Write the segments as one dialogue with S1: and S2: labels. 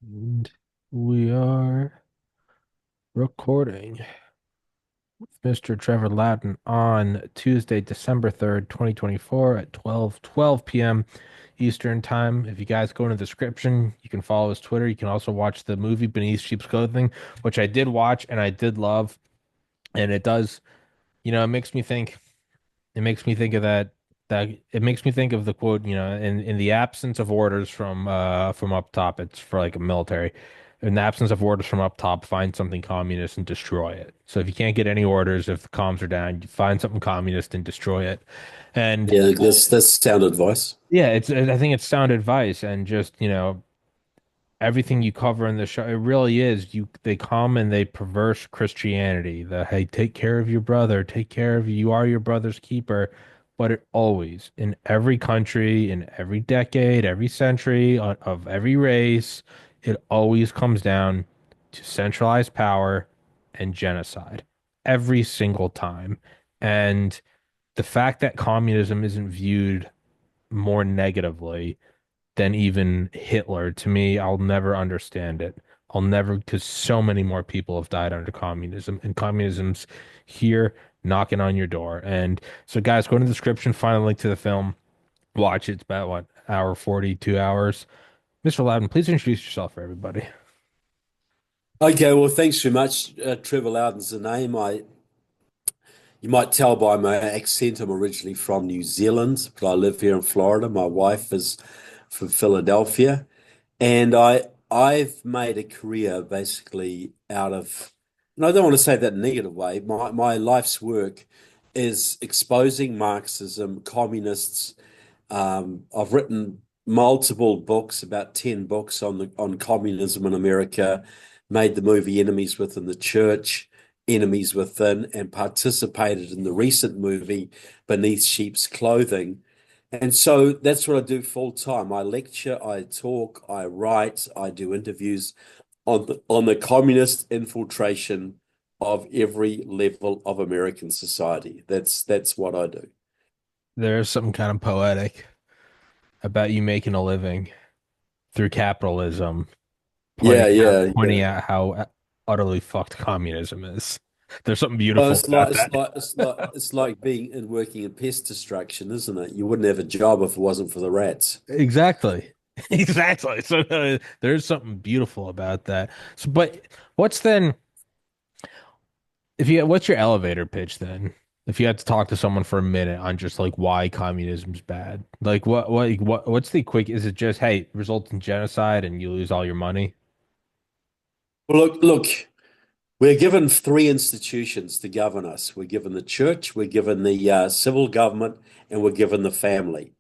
S1: And we are recording with Mr. Trevor Loudon on Tuesday, December 3rd, 2024 at 12:12 p.m. Eastern Time. If you guys go in the description, you can follow his Twitter. You can also watch the movie Beneath Sheep's Clothing, which I did watch and I did love. And it does, it makes me think. It makes me think of that it makes me think of the quote, in the absence of orders from up top, it's for like a military. In the absence of orders from up top, find something communist and destroy it. So if you can't get any orders, if the comms are down, you find something communist and destroy it. And
S2: Yeah, that's sound advice.
S1: yeah, I think it's sound advice and just, everything you cover in the show, it really is. They come and they perverse Christianity. The hey, take care of your brother, take care of you, you are your brother's keeper. But it always, in every country, in every decade, every century, of every race, it always comes down to centralized power and genocide every single time. And the fact that communism isn't viewed more negatively than even Hitler. To me, I'll never understand it. I'll never, because so many more people have died under communism, and communism's here knocking on your door. And so, guys, go in the description, find a link to the film, watch it. It's about what, hour 40, 2 hours. Mr. Loudon, please introduce yourself for everybody.
S2: Okay, well, thanks very much. Trevor Loudon's the name. You might tell by my accent, I'm originally from New Zealand, but I live here in Florida. My wife is from Philadelphia, and I've made a career basically out of, and I don't want to say that in a negative way. My life's work is exposing Marxism, communists. I've written multiple books, about 10 books on communism in America, made the movie Enemies Within the Church, Enemies Within, and participated in the recent movie Beneath Sheep's Clothing. And so that's what I do full time. I lecture, I talk, I write, I do interviews on the communist infiltration of every level of American society. That's what I do.
S1: There's something kind of poetic about you making a living through capitalism,
S2: Yeah, yeah,
S1: pointing
S2: yeah.
S1: out how utterly fucked communism is. There's something
S2: Well,
S1: beautiful
S2: it's
S1: about
S2: like it's
S1: that.
S2: like it's like it's like being and working in pest destruction, isn't it? You wouldn't have a job if it wasn't for the rats.
S1: Exactly. Exactly. So there's something beautiful about that. So, but what's then, what's your elevator pitch then? If you had to talk to someone for a minute on just like why communism's bad, like what's the quick, is it just, hey, results in genocide and you lose all your money?
S2: Well, look, we're given three institutions to govern us. We're given the church, we're given the civil government, and we're given the family.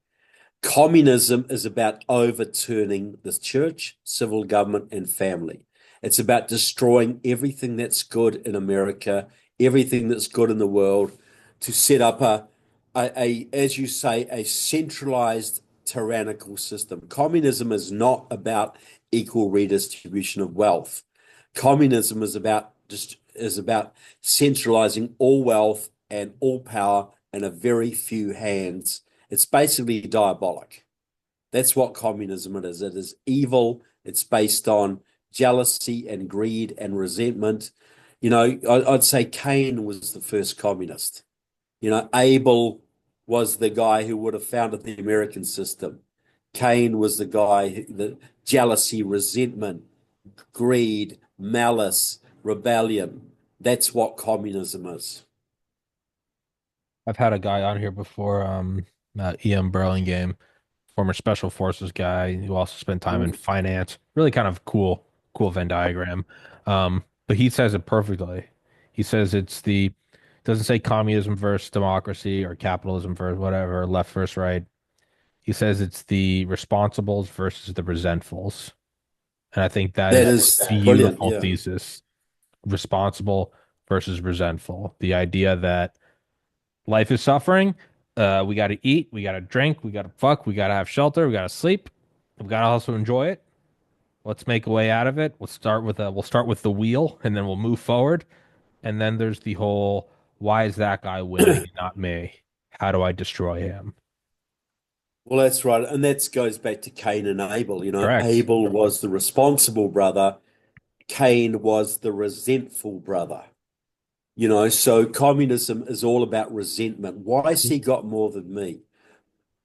S2: Communism is about overturning the church, civil government, and family. It's about destroying everything that's good in America, everything that's good in the world, to set up as you say, a centralized tyrannical system. Communism is not about equal redistribution of wealth. Communism is about centralizing all wealth and all power in a very few hands. It's basically diabolic. That's what communism it is. It is evil. It's based on jealousy and greed and resentment. I'd say Cain was the first communist. Abel was the guy who would have founded the American system. Cain was the guy, the jealousy, resentment, greed, malice, rebellion. That's what communism is.
S1: I've had a guy on here before, Ian Burlingame, former special forces guy who also spent time in finance. Really kind of cool Venn diagram. But he says it perfectly. He says doesn't say communism versus democracy or capitalism versus whatever, left versus right. He says it's the responsibles versus the resentfuls. And I think that
S2: That
S1: is
S2: is
S1: a
S2: brilliant.
S1: beautiful
S2: Yeah.
S1: thesis. Responsible versus resentful. The idea that life is suffering. We got to eat, we got to drink, we got to fuck, we got to have shelter, we got to sleep. We got to also enjoy it. Let's make a way out of it. We'll start with the wheel, and then we'll move forward. And then there's the whole, why is that guy winning and not me? How do I destroy him?
S2: Well, that's right. And that goes back to Cain and Abel. You know,
S1: Correct.
S2: Abel was the responsible brother, Cain was the resentful brother. You know, so communism is all about resentment. Why has he got more than me?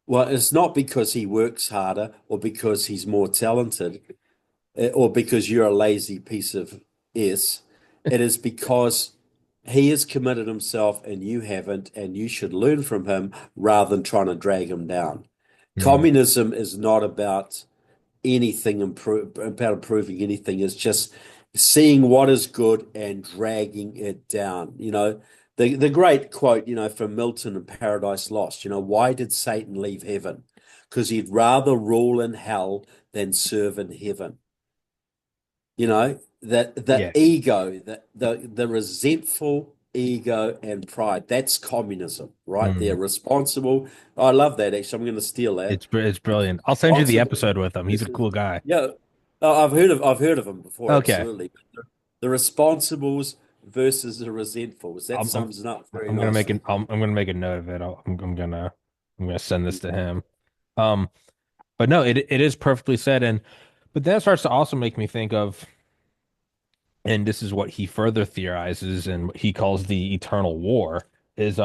S2: Well, it's not because he works harder or because he's more talented or because you're a lazy piece of S. It is because he has committed himself and you haven't, and you should learn from him rather than trying to drag him down.
S1: Hmm.
S2: Communism is not about about improving anything. It's just seeing what is good and dragging it down. You know, the great quote, you know, from Milton in Paradise Lost, you know, why did Satan leave heaven? Because he'd rather rule in hell than serve in heaven. You know, that the
S1: Yeah,
S2: ego, the resentful ego and pride, that's communism, right? They're
S1: mm.
S2: responsible. I love that actually. I'm going to steal that.
S1: It's brilliant. I'll send you the
S2: Responsible
S1: episode with him. He's a
S2: versus
S1: cool guy.
S2: yeah. I've heard of them before,
S1: Okay.
S2: absolutely. The responsibles versus the resentfuls. That
S1: I'm
S2: sums it up very
S1: I'm gonna make
S2: nicely.
S1: an I'm gonna make a note of it. I'm gonna send this to him. Um, but no, it is perfectly said, and but that starts to also make me think of, and this is what he further theorizes, and what he calls the eternal war is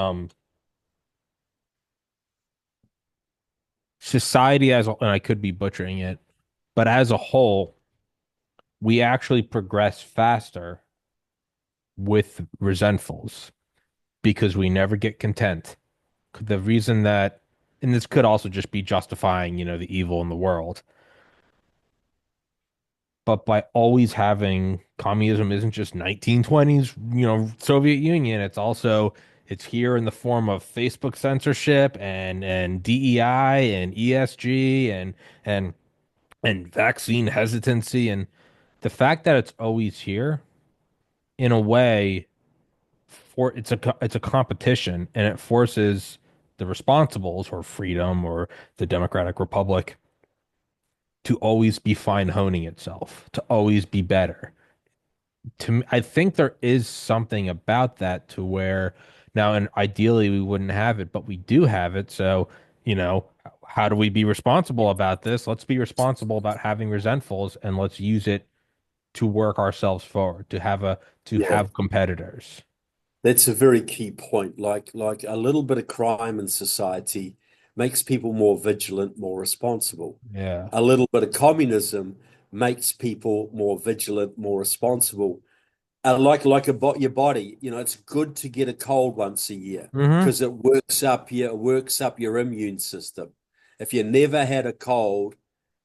S1: society as a, and I could be butchering it, but as a whole, we actually progress faster with resentfuls because we never get content. The reason that, and this could also just be justifying, the evil in the world, but by always having communism isn't just 1920s, Soviet Union. It's here in the form of Facebook censorship and DEI and ESG and and vaccine hesitancy and the fact that it's always here in a way for it's a competition and it forces the responsibles or freedom or the Democratic Republic to always be fine honing itself, to always be better. To me, I think there is something about that to where now, and ideally we wouldn't have it, but we do have it. So, you know, how do we be responsible about this? Let's be responsible about having resentfuls and let's use it to work ourselves forward, to
S2: Yeah,
S1: have competitors.
S2: that's a very key point. Like a little bit of crime in society makes people more vigilant, more responsible.
S1: Yeah.
S2: A little bit of communism makes people more vigilant, more responsible. Your body, you know, it's good to get a cold once a year
S1: Hmm.
S2: because it works up your immune system. If you never had a cold,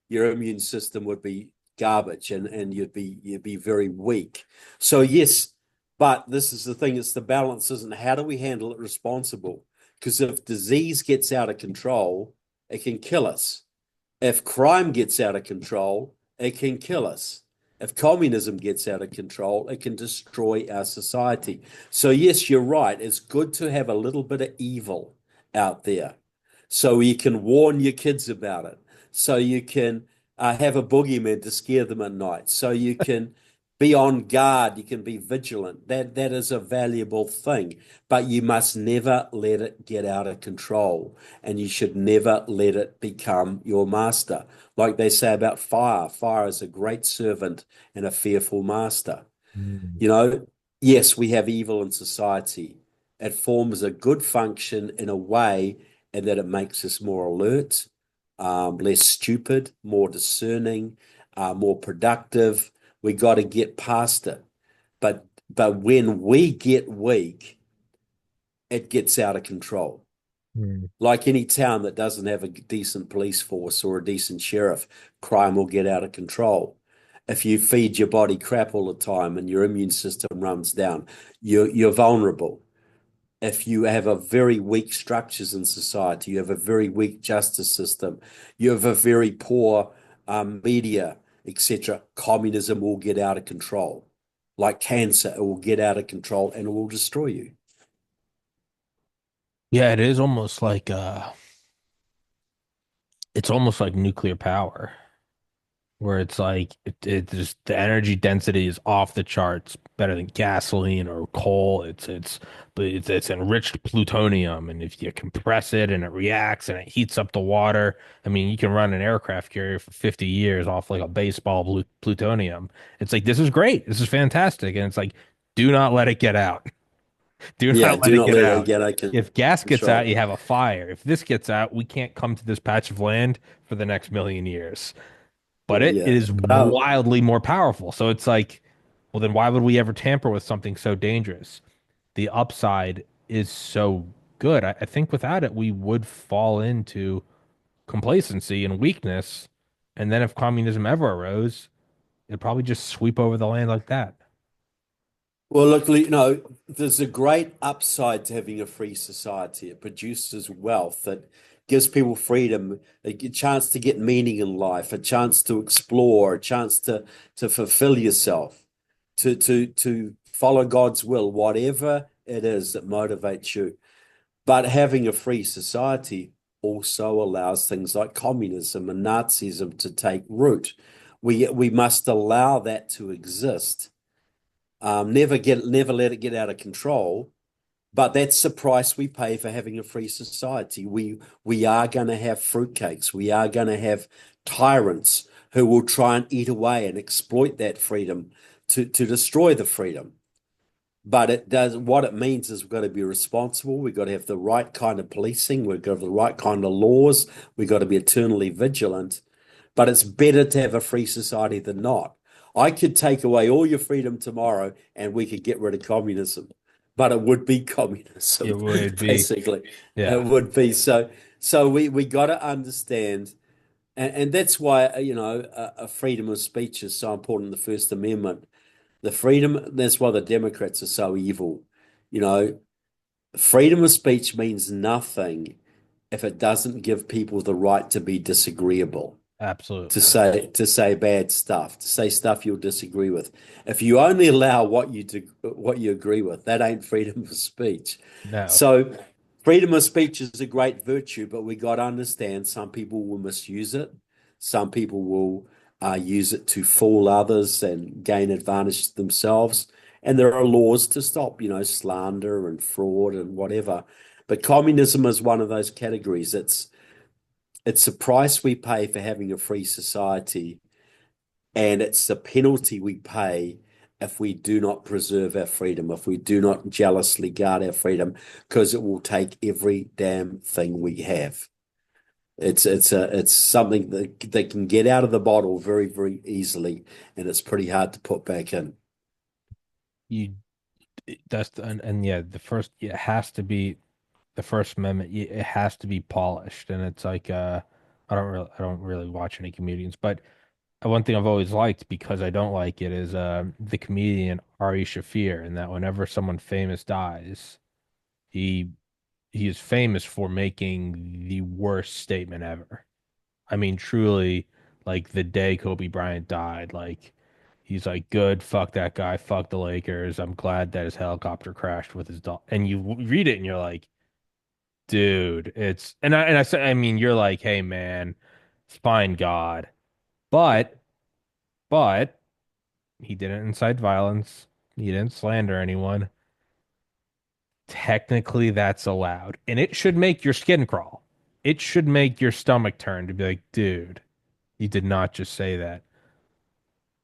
S2: your immune system would be garbage and you'd be very weak. So yes, but this is the thing, it's the balance, isn't it? How do we handle it responsible? Because if disease gets out of control, it can kill us. If crime gets out of control, it can kill us. If communism gets out of control, it can destroy our society. So, yes, you're right. It's good to have a little bit of evil out there so you can warn your kids about it. So you can have a boogeyman to scare them at night. So you can be on guard. You can be vigilant. That is a valuable thing, but you must never let it get out of control and you should never let it become your master. Like they say about fire, fire is a great servant and a fearful master.
S1: Mm.
S2: You know, yes, we have evil in society. It forms a good function in a way, and that it makes us more alert, less stupid, more discerning, more productive. We got to get past it. But when we get weak, it gets out of control.
S1: Mm.
S2: Like any town that doesn't have a decent police force or a decent sheriff, crime will get out of control. If you feed your body crap all the time and your immune system runs down, you're vulnerable. If you have a very weak structures in society, you have a very weak justice system, you have a very poor media, etc., communism will get out of control. Like cancer, it will get out of control and it will destroy you.
S1: Yeah, it's almost like nuclear power. where it's like it just the energy density is off the charts, better than gasoline or coal. But it's enriched plutonium, and if you compress it and it reacts and it heats up the water, I mean, you can run an aircraft carrier for 50 years off like a baseball plutonium. It's like this is great, this is fantastic, and it's like do not let it get out. Do
S2: Yeah,
S1: not let
S2: do
S1: it
S2: not
S1: get
S2: let it
S1: out.
S2: get out of
S1: If gas gets out,
S2: control.
S1: you have a fire. If this gets out, we can't come to this patch of land for the next million years, but it
S2: Yeah.
S1: is
S2: Well,
S1: wildly more powerful. So it's like, well, then why would we ever tamper with something so dangerous? The upside is so good. I think without it, we would fall into complacency and weakness. And then if communism ever arose, it'd probably just sweep over the land like that.
S2: well, look, there's a great upside to having a free society. It produces wealth. It gives people freedom, a chance to get meaning in life, a chance to explore, a chance to fulfill yourself, to follow God's will, whatever it is that motivates you. But having a free society also allows things like communism and Nazism to take root. We must allow that to exist. Never let it get out of control. But that's the price we pay for having a free society. We are going to have fruitcakes. We are going to have tyrants who will try and eat away and exploit that freedom to destroy the freedom. But it does what it means is we've got to be responsible. We've got to have the right kind of policing. We've got to have the right kind of laws. We've got to be eternally vigilant. But it's better to have a free society than not. I could take away all your freedom tomorrow and we could get rid of communism, but it would be
S1: It
S2: communism,
S1: would be,
S2: basically. It
S1: yeah,
S2: would be so we got to understand, and that's why a freedom of speech is so important in the First Amendment. The freedom, that's why the Democrats are so evil. You know, freedom of speech means nothing if it doesn't give people the right to be disagreeable,
S1: absolutely.
S2: to say bad stuff, to say stuff you'll disagree with. If you only allow what you agree with, that ain't freedom of speech.
S1: No.
S2: So freedom of speech is a great virtue, but we got to understand some people will misuse it. Some people will use it to fool others and gain advantage themselves. And there are laws to stop, slander and fraud and whatever. But communism is one of those categories. It's the price we pay for having a free society, and it's the penalty we pay if we do not preserve our freedom, if we do not jealously guard our freedom, because it will take every damn thing we have. It's something that can get out of the bottle very, very easily, and it's pretty hard to put back in.
S1: You that's and yeah, the first it has to be the First Amendment. It has to be polished, and it's like I don't really watch any comedians, but one thing I've always liked because I don't like it is the comedian Ari Shafir, and that whenever someone famous dies, he he is famous for making the worst statement ever. I mean, truly, like the day Kobe Bryant died, like he's like, good, fuck that guy, fuck the Lakers. I'm glad that his helicopter crashed with his dog. And you read it and you're like, dude, it's and I said, I mean, you're like, hey man, fine God. But but he didn't incite violence. He didn't slander anyone. Technically, that's allowed. And it should make your skin crawl. It should make your stomach turn to be like, dude, you did not just say that.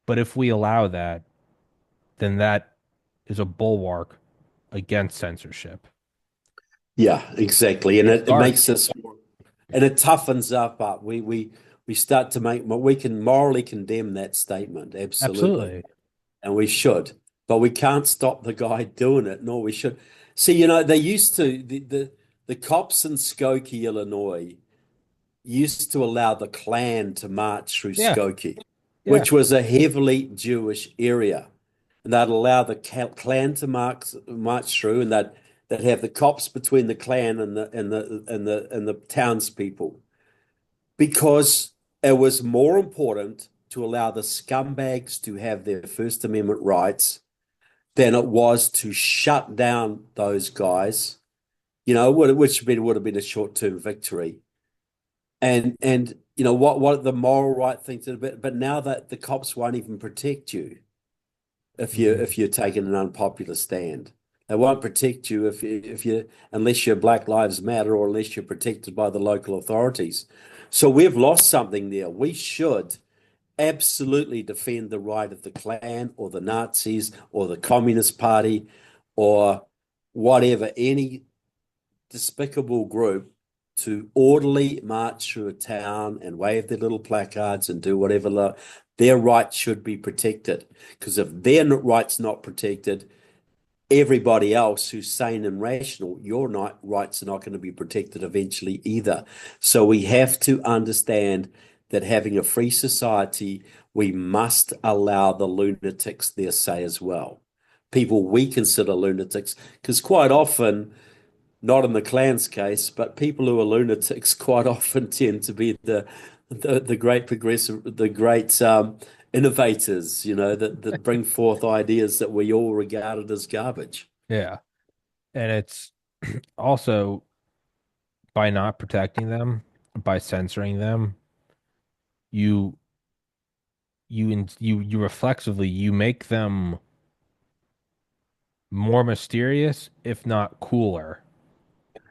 S1: But if we allow that, then that is a bulwark against censorship.
S2: Yeah, exactly, and
S1: It's
S2: it
S1: dark.
S2: makes us more, and it toughens up. We start to make we can morally condemn that statement, absolutely,
S1: Absolutely.
S2: and we should, but we can't stop the guy doing it, nor we should. See, they used to the cops in Skokie, Illinois, used to allow the Klan to march through
S1: Yeah.
S2: Skokie,
S1: Yeah.
S2: which was a heavily Jewish area, and they'd allow the Klan to march through, and they'd have the cops between the Klan and the townspeople, because it was more important to allow the scumbags to have their First Amendment rights than it was to shut down those guys, which would have been a short-term victory. And you know what the moral right thing to do, but now that the cops won't even protect you
S1: Mhm.
S2: if you're taking an unpopular stand. They won't protect you if you unless you're Black Lives Matter or unless you're protected by the local authorities. So we've lost something there. We should absolutely defend the right of the Klan or the Nazis or the Communist Party or whatever, any despicable group to orderly march through a town and wave their little placards and do whatever. Their rights should be protected. Because if their rights not protected, everybody else who's sane and rational, your rights are not going to be protected eventually either. So we have to understand that having a free society, we must allow the lunatics their say as well. People we consider lunatics, because quite often, not in the Klan's case, but people who are lunatics quite often tend to be the great progressive, the great innovators, that bring forth ideas that we all regarded as garbage.
S1: Yeah. And it's also by not protecting them, by censoring them, you you reflexively you make them more mysterious, if not cooler.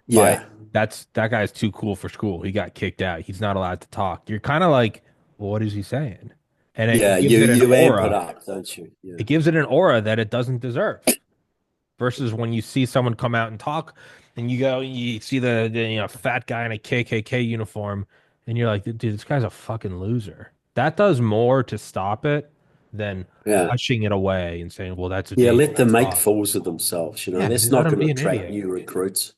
S1: By
S2: Yeah,
S1: that guy's too cool for school. He got kicked out. He's not allowed to talk. You're kind of like, well, what is he saying? And it
S2: yeah,
S1: gives
S2: you
S1: it an
S2: you amp it
S1: aura.
S2: up, don't you? Yeah,
S1: It gives it an aura that it doesn't deserve. Versus when you see someone come out and talk, and you see the fat guy in a KKK uniform, and you're like, dude, this guy's a fucking loser. That does more to stop it than
S2: yeah,
S1: hushing it away and saying, well, that's a
S2: yeah. Let them
S1: dangerous
S2: make
S1: thought.
S2: fools of themselves.
S1: Yeah,
S2: That's
S1: let
S2: not
S1: him
S2: going to
S1: be an
S2: attract
S1: idiot.
S2: new recruits.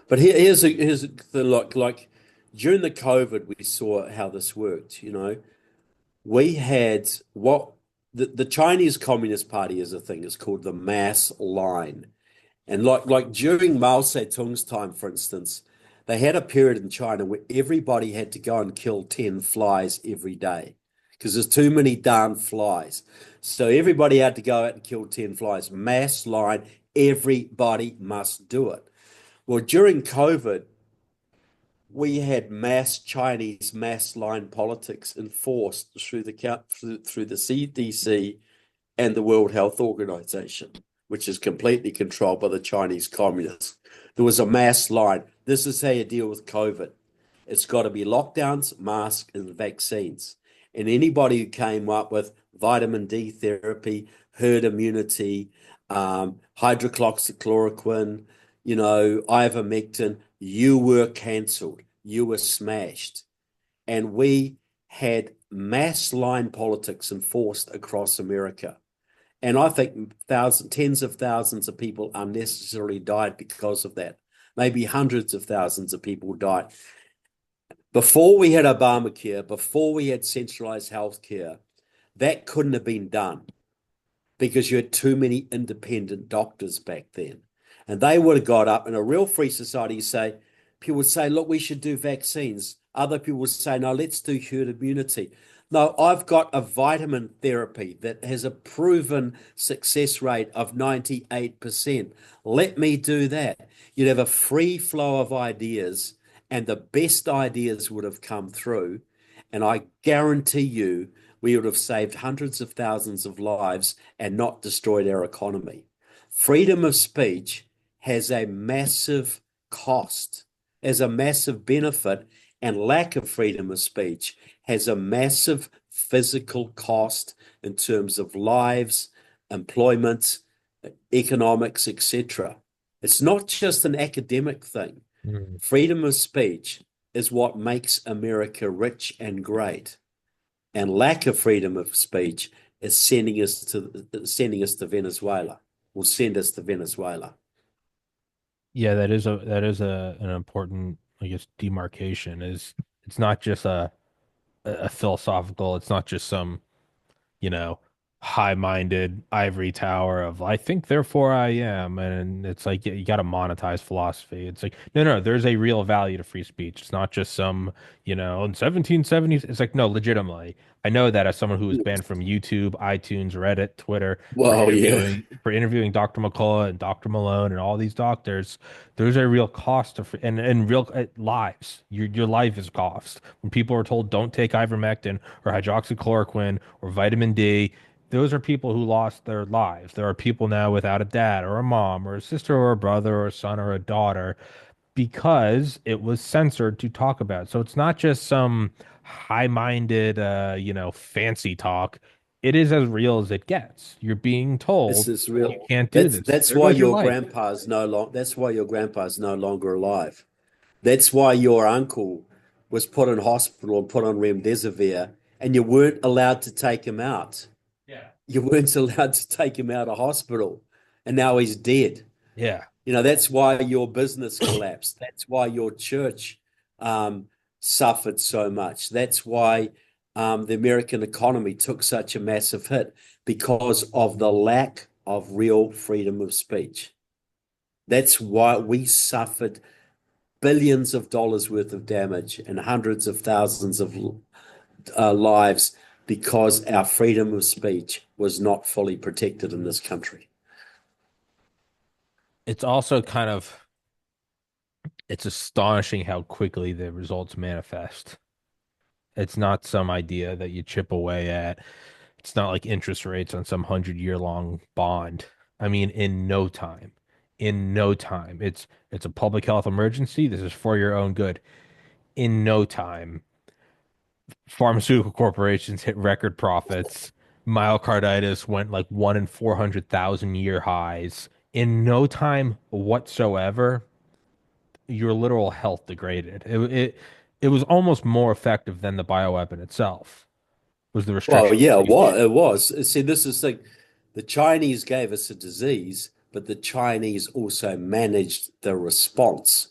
S2: But here's the like during the COVID, we saw how this worked. We had what the Chinese Communist Party is a thing. It's called the mass line. And like during Mao Zedong's time, for instance, they had a period in China where everybody had to go and kill 10 flies every day because there's too many darn flies. So everybody had to go out and kill 10 flies. Mass line, everybody must do it. Well, during COVID, we had mass Chinese mass line politics enforced through the CDC and the World Health Organization, which is completely controlled by the Chinese communists. There was a mass line. This is how you deal with COVID. It's got to be lockdowns, masks, and vaccines. And anybody who came up with vitamin D therapy, herd immunity, hydroxychloroquine, ivermectin, you were cancelled. You were smashed. And we had mass line politics enforced across America. And I think tens of thousands of people unnecessarily died because of that. Maybe hundreds of thousands of people died. Before we had Obamacare, before we had centralized healthcare, that couldn't have been done because you had too many independent doctors back then. And they would have got up in a real free society, people would say, look, we should do vaccines. Other people would say, no, let's do herd immunity. No, I've got a vitamin therapy that has a proven success rate of 98%. Let me do that. You'd have a free flow of ideas, and the best ideas would have come through. And I guarantee you, we would have saved hundreds of thousands of lives and not destroyed our economy. Freedom of speech has a massive cost, has a massive benefit, and lack of freedom of speech has a massive physical cost in terms of lives, employment, economics, etc. It's not just an academic thing.
S1: Mm.
S2: Freedom of speech is what makes America rich and great, and lack of freedom of speech is sending us to Venezuela. Will send us to Venezuela.
S1: Yeah, that is an important, I guess, demarcation is it's not just a philosophical, it's not just some, you know, high-minded ivory tower of I think therefore I am, and it's like you got to monetize philosophy. It's like no, there's a real value to free speech. It's not just some, in 1770s. It's like no, legitimately. I know that as someone who was banned from YouTube, iTunes, Reddit, Twitter
S2: Well, yeah.
S1: for interviewing Dr. McCullough and Dr. Malone and all these doctors, there's a real cost to free, and real lives. Your life is cost. When people are told don't take ivermectin or hydroxychloroquine or vitamin D, those are people who lost their lives. There are people now without a dad or a mom or a sister or a brother or a son or a daughter because it was censored to talk about. So it's not just some high-minded, fancy talk. It is as real as it gets. You're being
S2: This
S1: told
S2: is
S1: you
S2: real.
S1: can't do
S2: That's
S1: this.
S2: that's
S1: There
S2: why
S1: goes your
S2: your
S1: life.
S2: grandpa's no long that's why your grandpa's no longer alive. That's why your uncle was put in hospital and put on remdesivir, and you weren't allowed to take him out.
S1: Yeah.
S2: You weren't allowed to take him out of hospital, and now he's dead.
S1: Yeah.
S2: That's why your business collapsed. That's why your church um, suffered so much. That's why the American economy took such a massive hit because of the lack of real freedom of speech. That's why we suffered billions of dollars worth of damage and hundreds of thousands of lives because our freedom of speech was not fully protected in this country.
S1: It's also it's astonishing how quickly the results manifest. It's not some idea that you chip away at. It's not like interest rates on some 100-year long bond. I mean, in no time. In no time. It's a public health emergency. This is for your own good. In no time, pharmaceutical corporations hit record profits. Myocarditis went like 1 in 400,000 year highs. In no time whatsoever, your literal health degraded. It was almost more effective than the bioweapon itself. Was the
S2: Well,
S1: restriction of
S2: yeah,
S1: speech.
S2: it was. See, this is the Chinese gave us a disease, but the Chinese also managed the response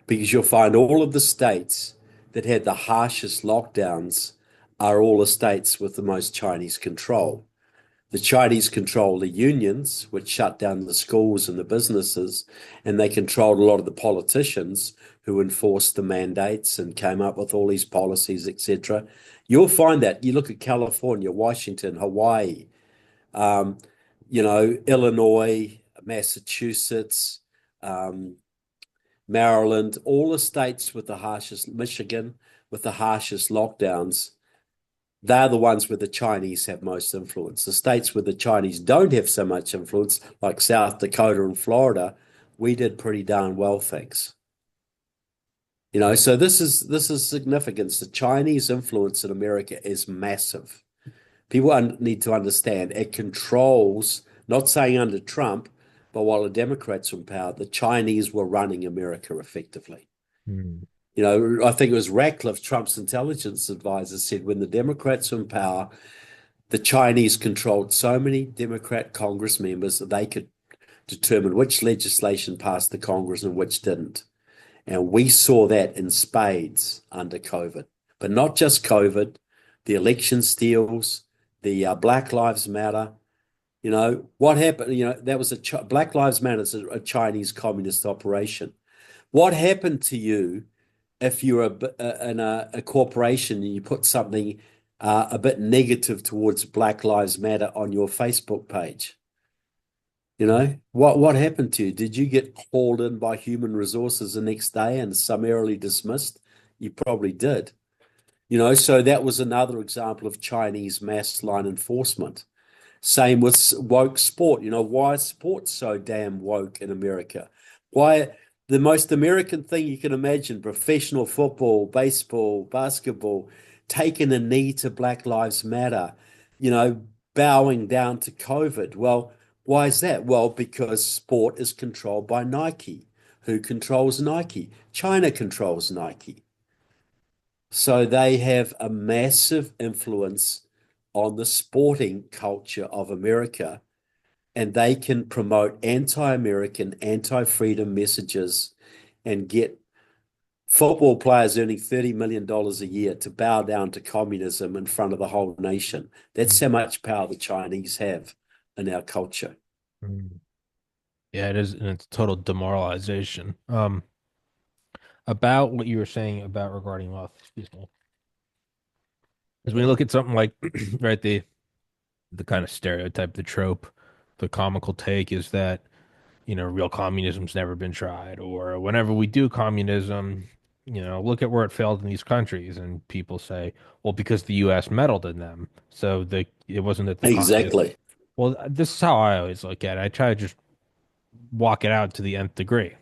S2: because you'll find all of the states that had the harshest lockdowns are all the states with the most Chinese control. The Chinese control the unions, which shut down the schools and the businesses, and they controlled a lot of the politicians who enforced the mandates and came up with all these policies, etc. You'll find that you look at California, Washington, Hawaii, um, Illinois, Massachusetts, um, Maryland, all the states with the harshest, Michigan with the harshest lockdowns, they're the ones where the Chinese have most influence. The states where the Chinese don't have so much influence, like South Dakota and Florida, we did pretty darn well, thanks. So this is significance. The Chinese influence in America is massive. People need to understand it controls, not saying under Trump, but while the Democrats were in power, the Chinese were running America effectively.
S1: Hmm.
S2: I think it was Ratcliffe, Trump's intelligence advisor, said when the Democrats were in power, the Chinese controlled so many Democrat Congress members that they could determine which legislation passed the Congress and which didn't. And we saw that in spades under COVID, but not just COVID, the election steals, the Black Lives Matter. What happened? That was Black Lives Matter is a Chinese communist operation. What happened to you if you're in a corporation and you put something a bit negative towards Black Lives Matter on your Facebook page? What happened to you? Did you get called in by human resources the next day and summarily dismissed? You probably did. So that was another example of Chinese mass line enforcement. Same with woke sport. Why is sport so damn woke in America? Why the most American thing you can imagine, professional football, baseball, basketball, taking a knee to Black Lives Matter, you know, bowing down to COVID. Well, why is that? Well, because sport is controlled by Nike. Who controls Nike? China controls Nike. So they have a massive influence on the sporting culture of America, and they can promote anti-American, anti-freedom messages and get Football players earning $30 million a year to bow down to communism in front of the whole nation. That's how much power the Chinese have in our culture.
S1: Mm. Yeah, it is, and it's total demoralization. About what you were saying about regarding wealth, excuse me, is when you look at something like, right, the kind of stereotype, the trope, the comical take is that, real communism's never been tried, or whenever we do communism, look at where it failed in these countries, and people say, well, because the U.S. meddled in them, so it wasn't that the communists.
S2: Exactly.
S1: Well, this is how I always look at it. I try to just walk it out to the nth degree.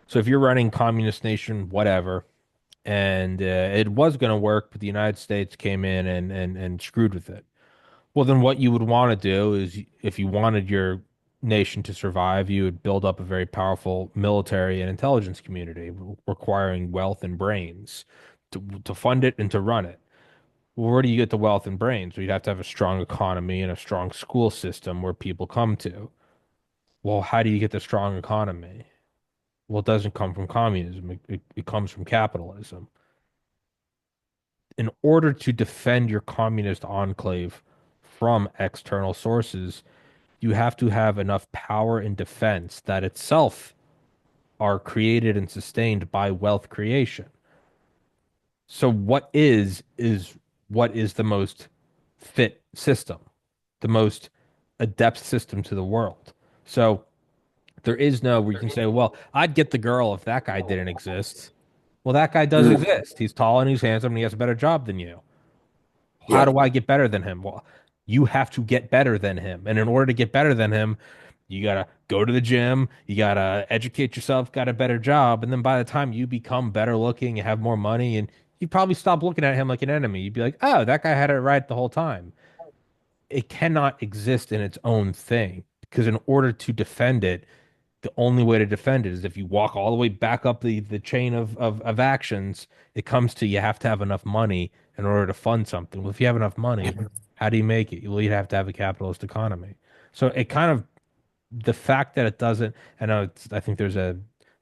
S1: So if you're running communist nation, whatever, and it was going to work, but the United States came in and screwed with it. Well, then what you would want to do is, if you wanted your nation to survive, you would build up a very powerful military and intelligence community, requiring wealth and brains to fund it and to run it. Well, where do you get the wealth and brains? Well, you'd have to have a strong economy and a strong school system where people come to. Well, how do you get the strong economy? Well, it doesn't come from communism. It comes from capitalism. In order to defend your communist enclave from external sources, you have to have enough power and defense that itself are created and sustained by wealth creation. So what is what is the most fit system, the most adept system to the world. So there is no where you can say, well, I'd get the girl if that guy didn't exist. Well, that guy does
S2: Mm,
S1: exist. He's tall and he's handsome and he has a better job than you. How
S2: yeah.
S1: do I get better than him? Well, you have to get better than him. And in order to get better than him, you gotta go to the gym, you gotta educate yourself, got a better job, and then by the time you become better looking, you have more money, and you probably stop looking at him like an enemy. You'd be like, oh, that guy had it right the whole time. It cannot exist in its own thing because in order to defend it, the only way to defend it is if you walk all the way back up the chain of actions, it comes to you have to have enough money in order to fund something. Well, if you have enough money, how do you make it? Well, you'd have to have a capitalist economy. So it kind of the fact that it doesn't, I think there's a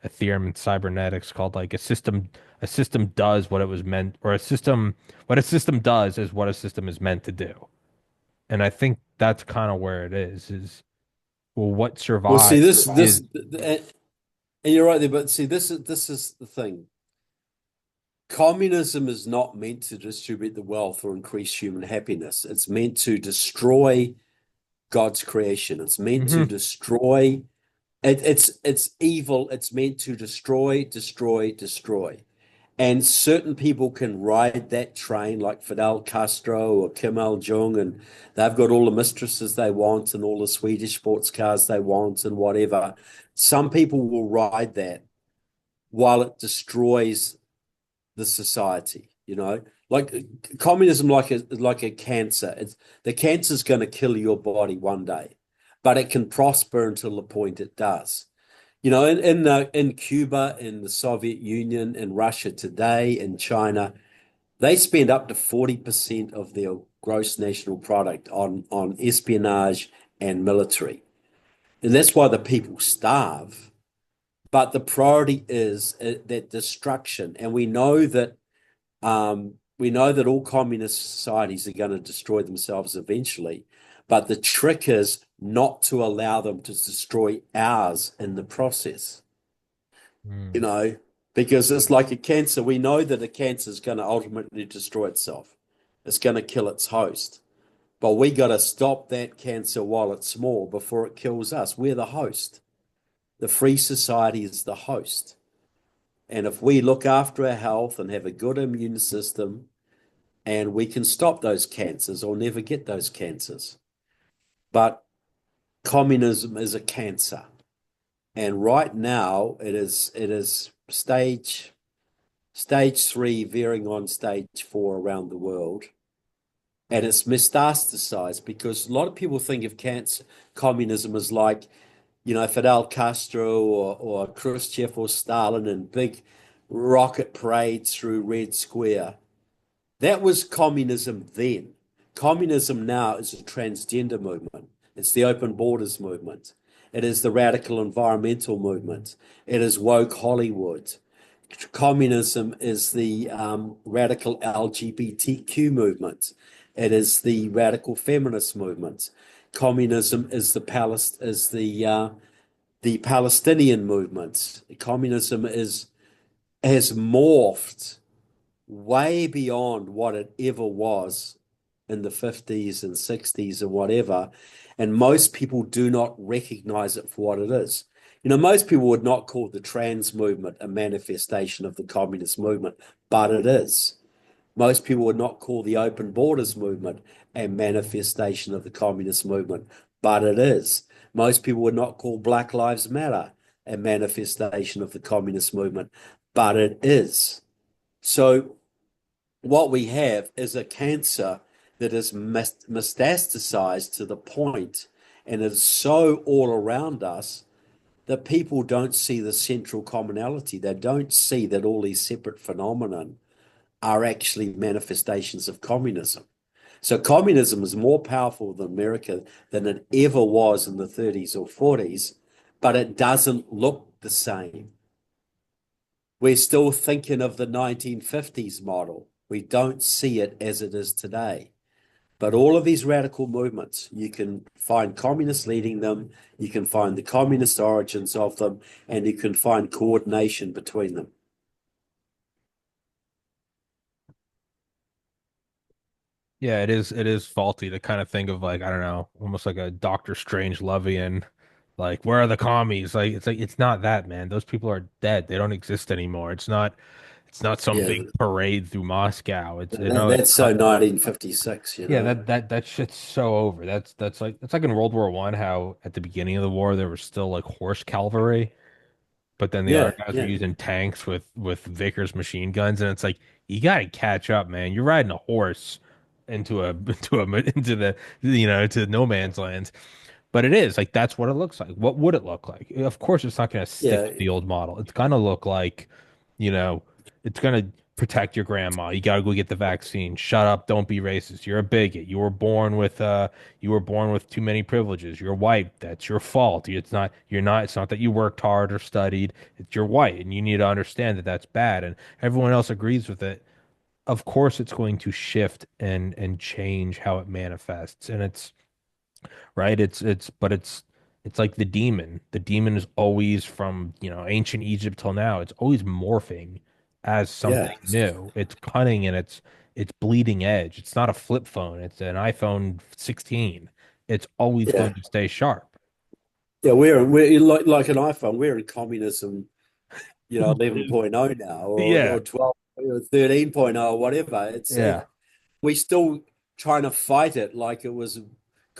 S1: theorem in cybernetics called like a system does what it was meant, or what a system does is what a system is meant to do. And I think that's kind of where it is well, what
S2: Well, see,
S1: survives
S2: this,
S1: is
S2: and you're right there, but see, this is the thing. Communism is not meant to distribute the wealth or increase human happiness. It's meant to destroy God's creation. It's meant to
S1: Mhm.
S2: destroy it's evil. It's meant to destroy, destroy, destroy. And certain people can ride that train like Fidel Castro or Kim Il-jung, and they've got all the mistresses they want and all the Swedish sports cars they want and whatever. Some people will ride that while it destroys the society, like communism, like a cancer. The cancer's going to kill your body one day, but it can prosper until the point it does. In Cuba, in the Soviet Union, in Russia today, in China, they spend up to 40% of their gross national product on espionage and military. And that's why the people starve. But the priority is that destruction. And we know that all communist societies are going to destroy themselves eventually. But the trick is not to allow them to destroy ours in the process, you
S1: Mm.
S2: know, because it's like a cancer. We know that a cancer is going to ultimately destroy itself. It's going to kill its host. But we got to stop that cancer while it's small before it kills us. We're the host. The free society is the host. And if we look after our health and have a good immune system, and we can stop those cancers or never get those cancers. But communism is a cancer. And right now it is stage 3 veering on stage 4 around the world. And it's metastasized because a lot of people think of cancer communism as like, Fidel Castro or Khrushchev or Stalin and big rocket parades through Red Square. That was communism then. Communism now is a transgender movement. It's the open borders movement. It is the radical environmental movement. It is woke Hollywood. Communism is the radical LGBTQ movement. It is the radical feminist movement. Communism is the Palestinian movement. Communism is has morphed way beyond what it ever was in the 50s and 60s and whatever. And most people do not recognize it for what it is. You know, most people would not call the trans movement a manifestation of the communist movement, but it is. Most people would not call the open borders movement a manifestation of the communist movement, but it is. Most people would not call Black Lives Matter a manifestation of the communist movement, but it is. So what we have is a cancer that is metastasized to the point and is so all around us that people don't see the central commonality. They don't see that all these separate phenomena are actually manifestations of communism. So communism is more powerful than America than it ever was in the 30s or 40s, but it doesn't look the same. We're still thinking of the 1950s model. We don't see it as it is today. But all of these radical movements, you can find communists leading them, you can find the communist origins of them, and you can find coordination between them.
S1: Yeah, it is faulty to kind of think of like, I don't know, almost like a Doctor Strange Lovian, like where are the commies? Like it's not that, man. Those people are dead. They don't exist anymore. It's not some
S2: Yeah,
S1: big parade through Moscow. It's it's
S2: that's so 1956, you
S1: yeah,
S2: know.
S1: that shit's so over. That's like in World War One, how at the beginning of the war there was still like horse cavalry, but then the other
S2: Yeah,
S1: guys were
S2: yeah,
S1: using tanks with Vickers machine guns, and it's like you got to catch up, man. You're riding a horse into a into the to no man's land. But it is like that's what it looks like. What would it look like? Of course, it's not going to stick
S2: yeah,
S1: with the old model. It's going to look like, you know, it's going to protect your grandma. You got to go get the vaccine. Shut up. Don't be racist. You're a bigot. You were born with too many privileges. You're white. That's your fault. It's not that you worked hard or studied. It's you're white and you need to understand that that's bad. And everyone else agrees with it. Of course, it's going to shift and change how it manifests. And it's right? It's like the demon. The demon is always from, ancient Egypt till now. It's always morphing as
S2: yeah,
S1: something new. It's cunning and it's bleeding edge. It's not a flip phone. It's an iPhone 16. It's always
S2: yeah,
S1: going to stay sharp.
S2: yeah. We're like an iPhone. We're in communism, 11.0 now, or
S1: Yeah.
S2: 12 or 13.0 or whatever.
S1: Yeah.
S2: We still trying to fight it like it was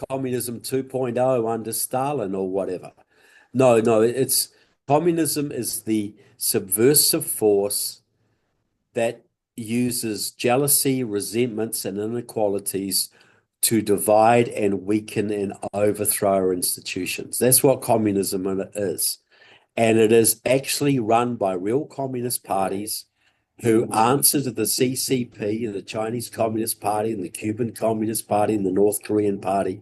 S2: communism 2.0 under Stalin or whatever. No, no, it's communism is the subversive force that uses jealousy, resentments, and inequalities to divide and weaken and overthrow our institutions. That's what communism is. And it is actually run by real communist parties who answer to the CCP, the Chinese Communist Party, and the Cuban Communist Party, and the North Korean Party,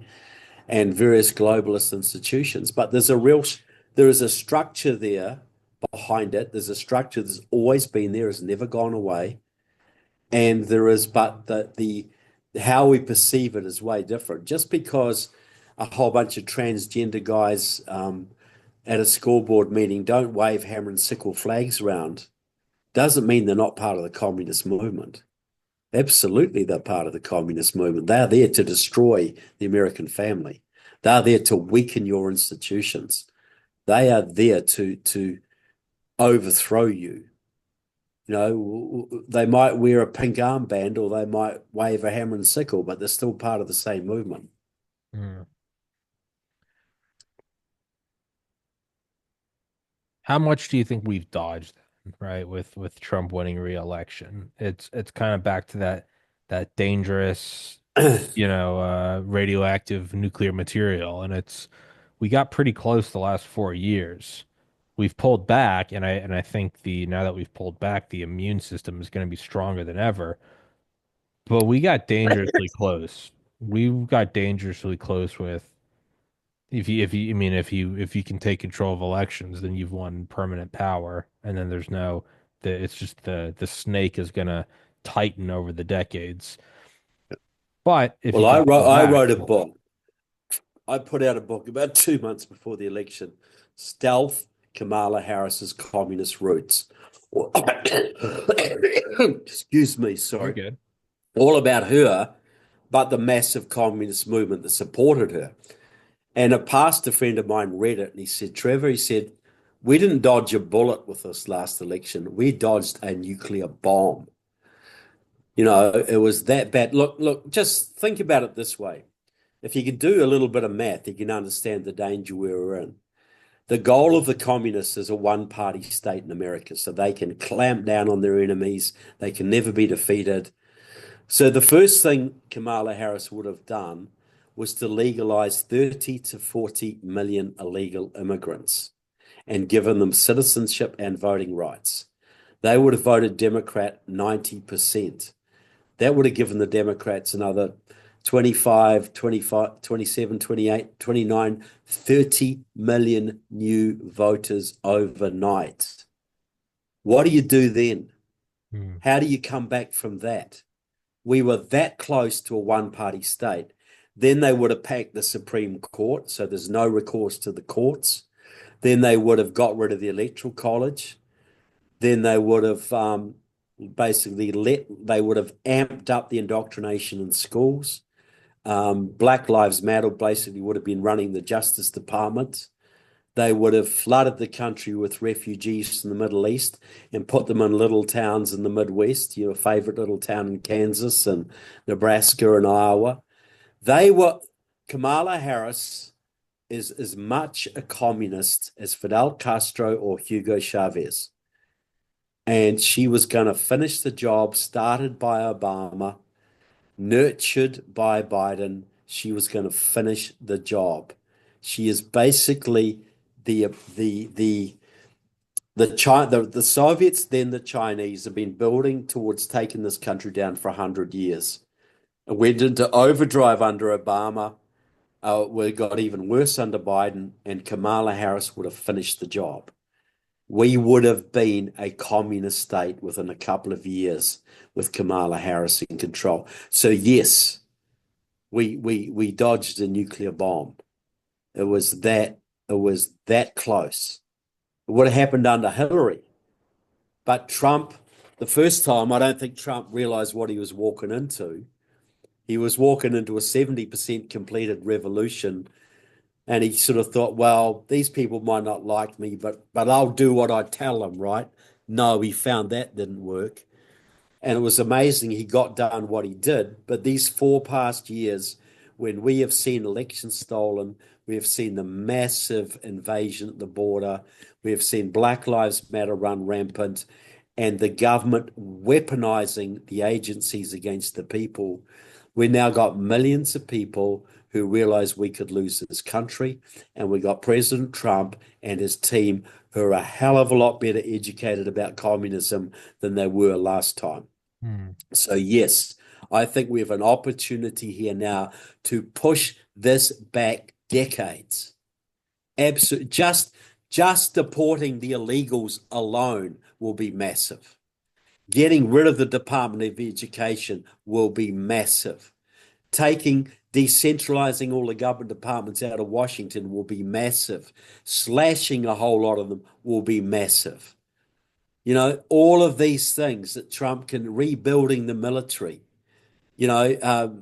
S2: and various globalist institutions. But there is a structure there behind it. There's a structure that's always been there, has never gone away, and there is, but the how we perceive it is way different. Just because a whole bunch of transgender guys at a school board meeting don't wave hammer and sickle flags around doesn't mean they're not part of the communist movement. Absolutely, they're part of the communist movement. They're there to destroy the American family. They're there to weaken your institutions. They are there to overthrow you. They might wear a pink armband or they might wave a hammer and sickle, but they're still part of the same movement.
S1: Mm. How much do you think we've dodged, right, with Trump winning re-election? It's kind of back to that dangerous, radioactive nuclear material. And we got pretty close the last 4 years. We've pulled back, and I think now that we've pulled back, the immune system is going to be stronger than ever. But we got dangerously close. We got dangerously close with if you I mean if you can take control of elections, then you've won permanent power, and then there's no it's just the snake is gonna tighten over the decades. But if
S2: Well,
S1: you can pull
S2: I
S1: back,
S2: wrote a book. I put out a book about 2 months before the election, Stealth Kamala Harris's Communist Roots. Excuse me,
S1: you're
S2: sorry.
S1: good.
S2: All about her, but the massive communist movement that supported her. And a pastor friend of mine read it and he said, Trevor, he said, we didn't dodge a bullet with this last election. We dodged a nuclear bomb. You know, it was that bad. Look, just think about it this way. If you can do a little bit of math, you can understand the danger we were in. The goal of the communists is a one-party state in America, so they can clamp down on their enemies. They can never be defeated. So the first thing Kamala Harris would have done was to legalize 30 to 40 million illegal immigrants and given them citizenship and voting rights. They would have voted Democrat 90%. That would have given the Democrats another 25, 25, 27, 28, 29, 30 million new voters overnight. What do you do then?
S1: Hmm.
S2: How do you come back from that? We were that close to a one-party state. Then they would have packed the Supreme Court, so there's no recourse to the courts. Then they would have got rid of the Electoral College. Then they would have basically they would have amped up the indoctrination in schools. Black Lives Matter basically would have been running the Justice Department. They would have flooded the country with refugees from the Middle East and put them in little towns in the Midwest, your favorite little town in Kansas and Nebraska and Iowa. They were, Kamala Harris is as much a communist as Fidel Castro or Hugo Chavez. And she was going to finish the job started by Obama, nurtured by Biden. She was going to finish the job. She is basically the the Soviets, then the Chinese have been building towards taking this country down for 100 years. It went into overdrive under Obama. We got even worse under Biden, and Kamala Harris would have finished the job. We would have been a communist state within a couple of years with Kamala Harris in control. So yes, we dodged a nuclear bomb. It was that close. It would have happened under Hillary. But Trump, the first time, I don't think Trump realized what he was walking into. He was walking into a 70% completed revolution. And he sort of thought, well, these people might not like me, but I'll do what I tell them, right? No, he found that didn't work. And it was amazing he got done what he did. But these 4 past years, when we have seen elections stolen, we have seen the massive invasion at the border, we have seen Black Lives Matter run rampant, and the government weaponizing the agencies against the people. We now got millions of people who realized we could lose this country, and we got President Trump and his team who are a hell of a lot better educated about communism than they were last time.
S1: Hmm.
S2: So yes, I think we have an opportunity here now to push this back decades. Absolutely, just deporting the illegals alone will be massive. Getting rid of the Department of Education will be massive. Decentralizing all the government departments out of Washington will be massive. Slashing a whole lot of them will be massive. You know, all of these things that Trump can, rebuilding the military. You know,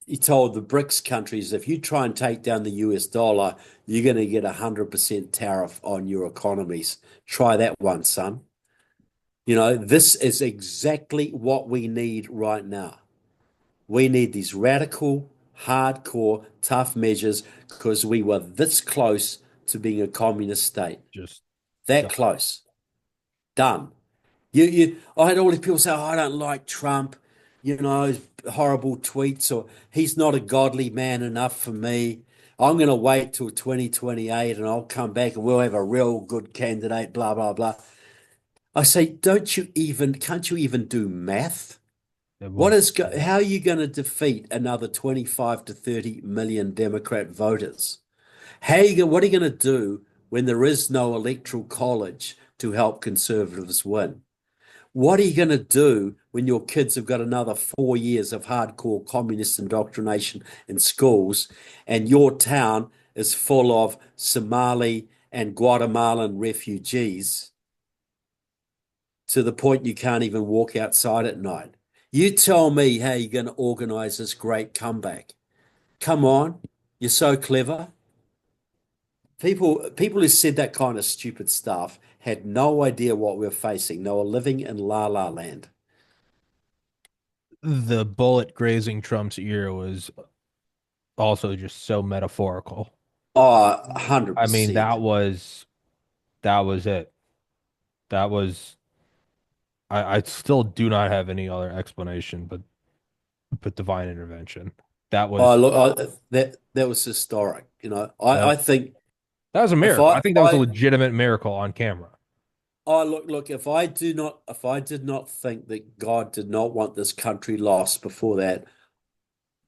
S2: he told the BRICS countries, if you try and take down the US dollar, you're going to get 100% tariff on your economies. Try that one, son. You know, this is exactly what we need right now. We need these radical, hardcore, tough measures because we were this close to being a communist state.
S1: Just
S2: That
S1: done.
S2: close. Done. I had all these people say, oh, I don't like Trump, you know, horrible tweets, or he's not a godly man enough for me. I'm going to wait till 2028 and I'll come back and we'll have a real good candidate, blah, blah, blah. I say, can't you even do math?
S1: It won't happen.
S2: How are you going to defeat another 25 to 30 million Democrat voters? What are you going to do when there is no electoral college to help conservatives win? What are you going to do when your kids have got another 4 years of hardcore communist indoctrination in schools and your town is full of Somali and Guatemalan refugees to the point you can't even walk outside at night? You tell me how you're going to organize this great comeback. Come on, you're so clever. People who said that kind of stupid stuff had no idea what we were facing. They were living in la la land.
S1: The bullet grazing Trump's ear was also just so metaphorical.
S2: Oh,
S1: I mean,
S2: 100%.
S1: that was it. That was I still do not have any other explanation but divine intervention. That
S2: Oh,
S1: was
S2: look, that was historic. I
S1: that
S2: think
S1: that was a
S2: if
S1: miracle.
S2: I
S1: I think that was a
S2: I
S1: legitimate miracle on camera.
S2: oh look, if I did not think that God did not want this country lost before that,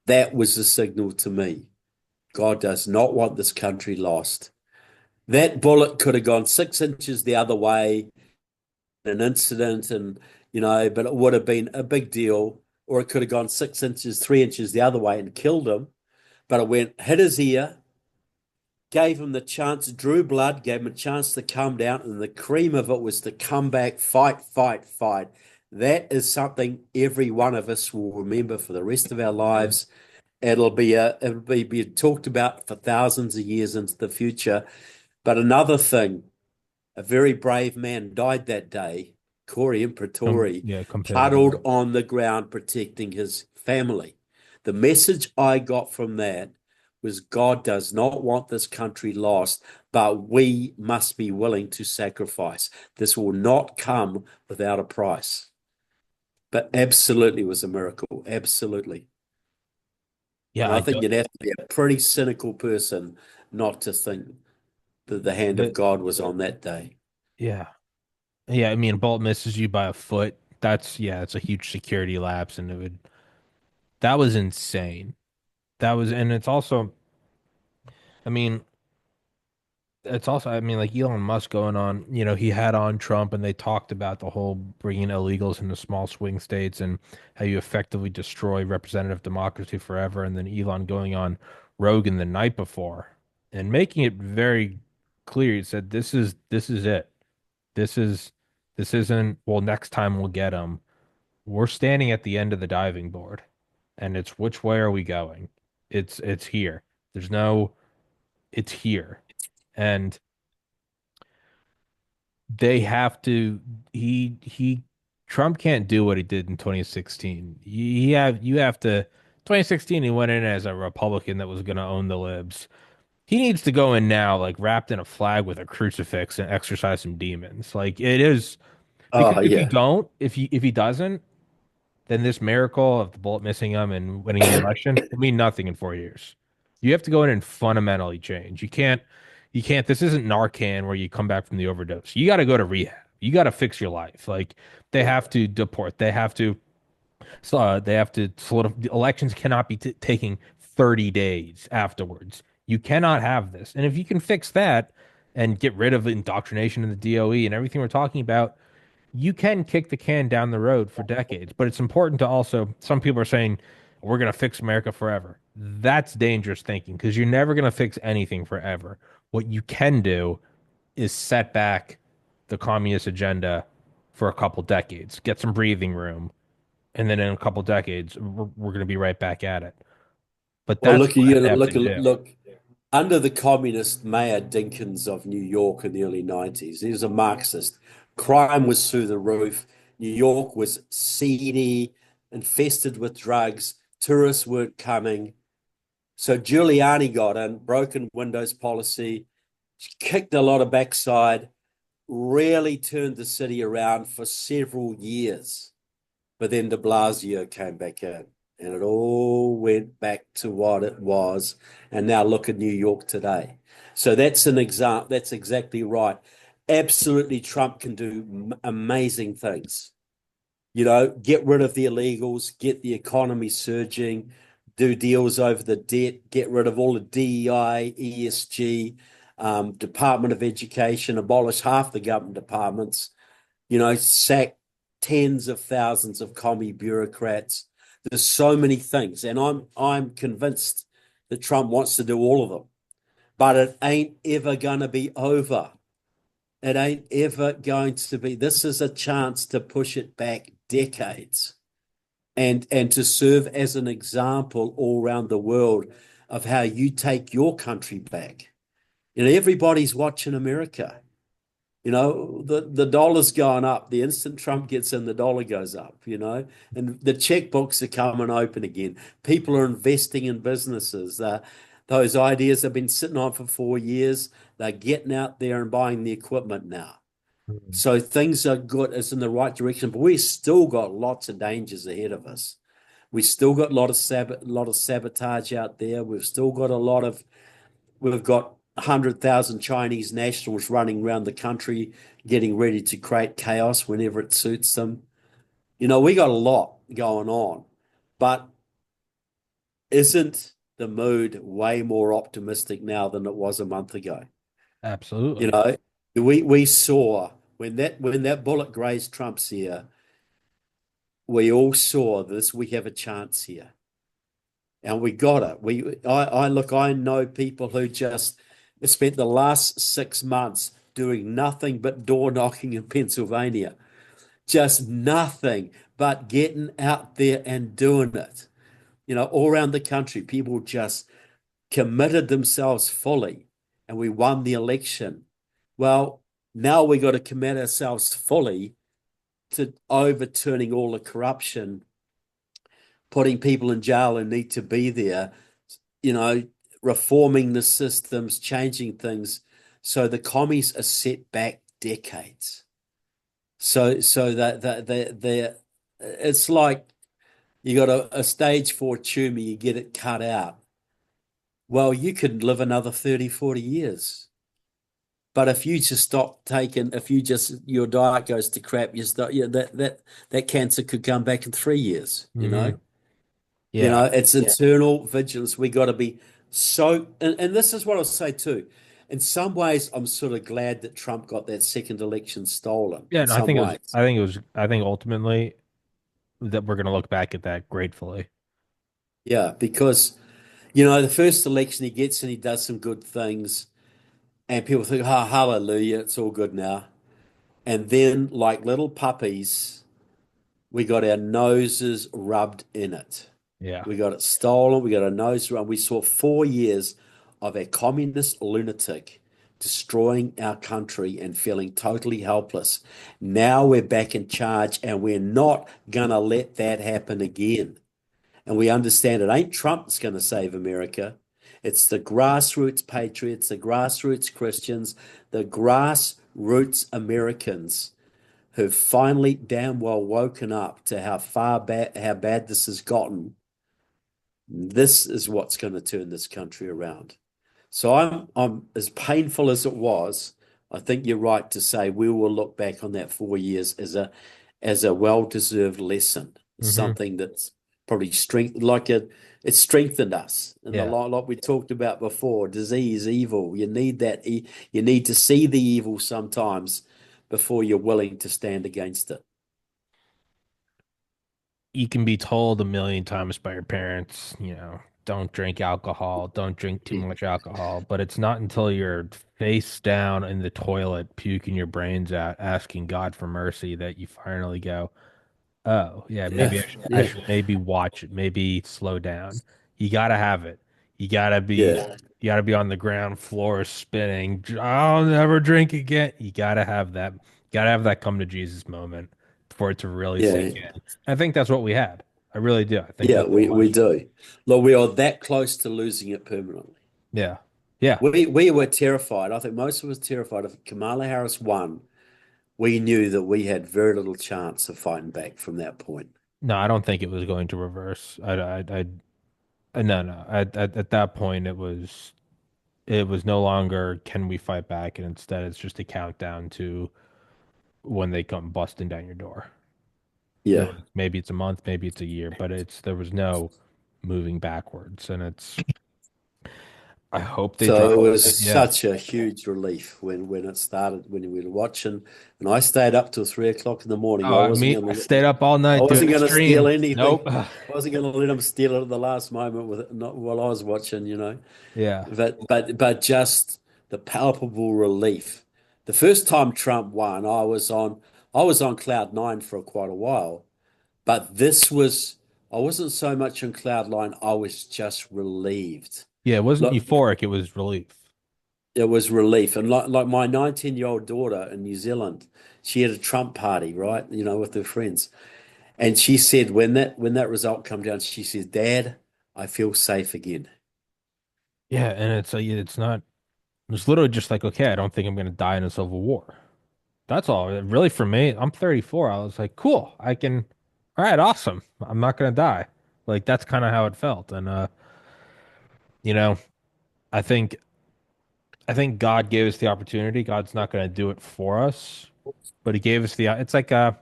S2: that was the signal to me. God does not want this country lost. That bullet could have gone 6 inches the other way, an incident, and but it would have been a big deal. Or it could have gone 6 inches, 3 inches the other way and killed him. But it went, hit his ear, gave him the chance, drew blood, gave him a chance to come down, and the cream of it was to come back, fight, fight, fight. That is something every one of us will remember for the rest of our lives. It'll be talked about for thousands of years into the future. But another thing, a very brave man died that day, Corey Imperatori,
S1: Yeah,
S2: huddled
S1: competitive.
S2: on the ground protecting his family. The message I got from that was God does not want this country lost, but we must be willing to sacrifice. This will not come without a price. But absolutely was a miracle. Absolutely.
S1: Yeah,
S2: And I
S1: I
S2: think
S1: do.
S2: you'd have to be a pretty cynical person not to think that the hand of
S1: The,
S2: God was on that day.
S1: yeah. Yeah, I mean, a bullet misses you by a foot. Yeah, it's a huge security lapse, and that was insane. And it's also, I mean, I mean, like Elon Musk going on, he had on Trump and they talked about the whole bringing illegals into small swing states and how you effectively destroy representative democracy forever. And then Elon going on Rogan the night before and making it very clear. He said, this is it. This is, this isn't, well, next time we'll get him. We're standing at the end of the diving board and it's which way are we going? It's here. There's no, it's here. And they have to he Trump can't do what he did in 2016. You have to 2016 he went in as a Republican that was going to own the libs. He needs to go in now like wrapped in a flag with a crucifix and exorcise some demons. Like it is because
S2: Oh, yeah.
S1: if he doesn't, then this miracle of the bullet missing him and winning the election will mean nothing in 4 years. You have to go in and fundamentally change. You can't, this isn't Narcan where you come back from the overdose. You got to go to rehab. You got to fix your life. Like they have to deport. They have to solidify. Elections cannot be taking 30 days afterwards. You cannot have this. And if you can fix that and get rid of indoctrination in the DOE and everything we're talking about, you can kick the can down the road for decades, but it's important to also, some people are saying, we're going to fix America forever. That's dangerous thinking because you're never going to fix anything forever. What you can do is set back the communist agenda for a couple decades, get some breathing room, and then in a couple decades, we're going to be right back at it. But
S2: Well,
S1: that's
S2: look,
S1: what
S2: you
S1: they have
S2: look,
S1: to do.
S2: look. Under the communist Mayor Dinkins of New York in the early 90s, he was a Marxist. Crime was through the roof. New York was seedy, infested with drugs. Tourists weren't coming. So Giuliani got in, broken windows policy, kicked a lot of backside, really turned the city around for several years. But then de Blasio came back in and it all went back to what it was. And now look at New York today. So that's an example. That's exactly right. Absolutely, Trump can do amazing things. Get rid of the illegals, get the economy surging, do deals over the debt, get rid of all the DEI, ESG, Department of Education, abolish half the government departments, sack tens of thousands of commie bureaucrats. There's so many things, and I'm convinced that Trump wants to do all of them, but it ain't ever going to be over. It ain't ever going to be. This is a chance to push it back decades and to serve as an example all around the world of how you take your country back. Everybody's watching America. The dollar's going up. The instant Trump gets in, the dollar goes up, and the checkbooks are coming open again. People are investing in businesses. Those ideas have been sitting on for 4 years. They're getting out there and buying the equipment now.
S1: Mhm.
S2: So things are good. It's in the right direction, but we've still got lots of dangers ahead of us. We still got a lot of sabotage out there. We've got 100,000 Chinese nationals running around the country, getting ready to create chaos whenever it suits them. We got a lot going on, but isn't the mood way more optimistic now than it was a month ago? You
S1: Absolutely.
S2: know, we saw when that bullet grazed Trump's ear, we all saw this. We have a chance here, and we got it. I know people who just spent the last 6 months doing nothing but door knocking in Pennsylvania, just nothing but getting out there and doing it. All around the country, people just committed themselves fully, and we won the election. Well, now we got to commit ourselves fully to overturning all the corruption, putting people in jail who need to be there, you know, reforming the systems, changing things. So the commies are set back decades. So that it's like you got a stage four tumor, you get it cut out. Well, you could live another 30, 40 years. But if you just stop taking, if you just your diet goes to crap, you start, that cancer could come back in 3 years, you
S1: Hmm.
S2: know?
S1: Yeah.
S2: It's internal vigilance. We got to be and this is what I'll say too. In some ways, I'm sort of glad that Trump got that second election stolen
S1: Yeah,
S2: in
S1: and I
S2: some
S1: think it was
S2: ways.
S1: I think it was I think ultimately that we're gonna look back at that gratefully.
S2: Yeah, because, the first election he gets and he does some good things, and people think, oh, hallelujah, it's all good now. And then, like little puppies, we got our noses rubbed in it.
S1: Yeah.
S2: We got it stolen. We got our nose rubbed. We saw 4 years of a communist lunatic destroying our country and feeling totally helpless. Now we're back in charge and we're not going to let that happen again. And we understand it ain't Trump that's going to save America. It's the grassroots patriots, the grassroots Christians, the grassroots Americans who've finally damn well woken up to how bad this has gotten. This is what's going to turn this country around. So I'm as painful as it was. I think you're right to say we will look back on that 4 years as a well-deserved lesson,
S1: Hmm.
S2: something that's probably it strengthened us. And a
S1: Yeah.
S2: lot, like we talked about before, disease, evil. You need that. You need to see the evil sometimes before you're willing to stand against it.
S1: You can be told a million times by your parents, don't drink alcohol, don't drink too much alcohol, but it's not until you're face down in the toilet, puking your brains out, asking God for mercy that you finally go, oh, yeah,
S2: Yeah,
S1: maybe I
S2: yeah,
S1: should maybe watch it, maybe slow down. You gotta have it. You gotta be
S2: yeah,
S1: you gotta be on the ground floor spinning. I'll never drink again. You gotta have that. You gotta have that come to Jesus moment for it to really sink
S2: yeah,
S1: in. I think that's what we had. I really do. I think
S2: yeah.
S1: that's what it
S2: We
S1: was.
S2: do. Look, we are that close to losing it permanently.
S1: Yeah. Yeah.
S2: We were terrified. I think most of us terrified. If Kamala Harris won, we knew that we had very little chance of fighting back from that point.
S1: No, I don't think it was going to reverse. No, no. At that point, it was no longer can we fight back, and instead it's just a countdown to when they come busting down your door. It
S2: Yeah,
S1: was maybe it's a month, maybe it's a year, but there was no moving backwards, and I hope they
S2: So it
S1: drop
S2: was
S1: it. Yeah.
S2: such a huge relief when it started, when we were watching. And I stayed up till 3 o'clock in the morning.
S1: Oh, I stayed up all
S2: I
S1: night doing
S2: wasn't
S1: a
S2: going to steal
S1: stream.
S2: anything.
S1: Nope.
S2: I wasn't going to let them steal it at the last moment with it, not while I was watching.
S1: Yeah.
S2: But just the palpable relief. The first time Trump won, I was on cloud nine for quite a while. But I wasn't so much on cloud nine. I was just relieved.
S1: Yeah, it wasn't
S2: Look,
S1: euphoric, it was relief.
S2: it was relief. And like my 19-year-old daughter in New Zealand, she had a Trump party, right? With her friends. And she said when that result come down, she says, Dad, I feel safe again.
S1: Yeah, and it's not it's literally just like, okay, I don't think I'm gonna die in a civil war. That's all. Really for me, I'm 34. I was like, cool, I can all right, awesome. I'm not gonna die. Like that's kind of how it felt. And you know, I think I think God gave us the opportunity. God's not gonna do it for us, but he gave us the it's like I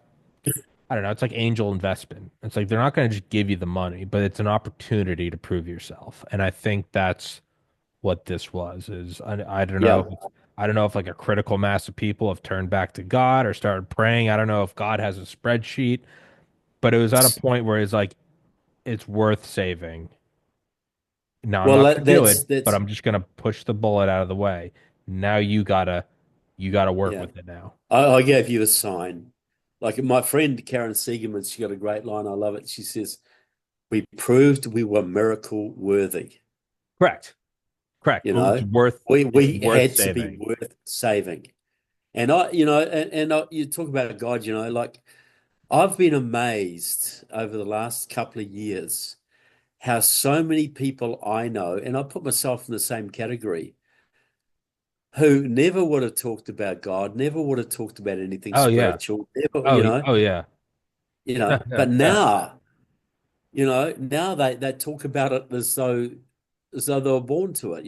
S1: don't know, it's like angel investment. It's like they're not gonna just give you the money, but it's an opportunity to prove yourself. And I think that's what this was is I don't know
S2: Yeah.
S1: I don't know if like a critical mass of people have turned back to God or started praying. I don't know if God has a spreadsheet, but it was at a point where it's like it's worth saving. Now I'm
S2: Well,
S1: not going to do
S2: that's
S1: it, but
S2: that's
S1: I'm just going to push the bullet out of the way. Now you gotta work
S2: yeah.
S1: with it now.
S2: I gave you a sign. Like my friend Karen Siegerman, she got a great line. I love it. She says, "We proved we were miracle worthy."
S1: Correct. Correct.
S2: You
S1: Well,
S2: know,
S1: it's
S2: we
S1: worth
S2: had to be
S1: saving.
S2: worth saving. And you talk about God. Like I've been amazed over the last couple of years how so many people I know, and I put myself in the same category, who never would have talked about God, never would have talked about anything
S1: Oh yeah.
S2: spiritual, never, you know,
S1: Oh yeah.
S2: but now they talk about it as though they were born to it.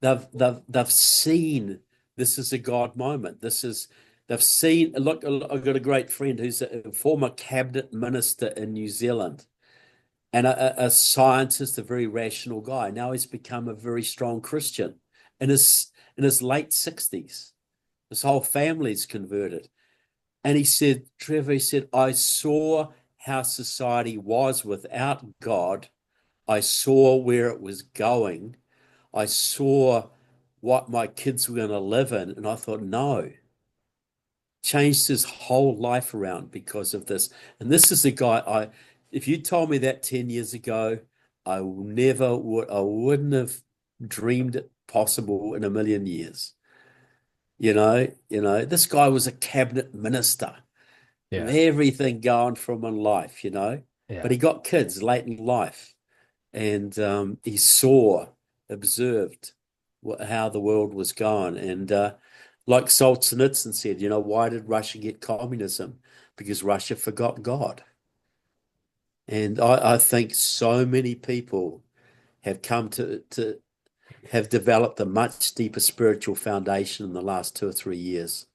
S2: They've seen this is a God moment. They've seen. Look, I've got a great friend who's a former cabinet minister in New Zealand and a scientist, a very rational guy. Now he's become a very strong Christian in his late 60s. His whole family's converted. And Trevor, he said, I saw how society was without God. I saw where it was going. I saw what my kids were going to live in. And I thought, no, changed his whole life around because of this. And this is a guy if you told me that 10 years ago, I wouldn't have dreamed it possible in a million years. This guy was a cabinet minister with
S1: Yeah.
S2: everything going for him in life. But
S1: Yeah.
S2: he got kids late in life and he observed how the world was going. And like Solzhenitsyn said, why did Russia get communism? Because Russia forgot God. And I think so many people have come to have developed a much deeper spiritual foundation in the last 2 or 3 years.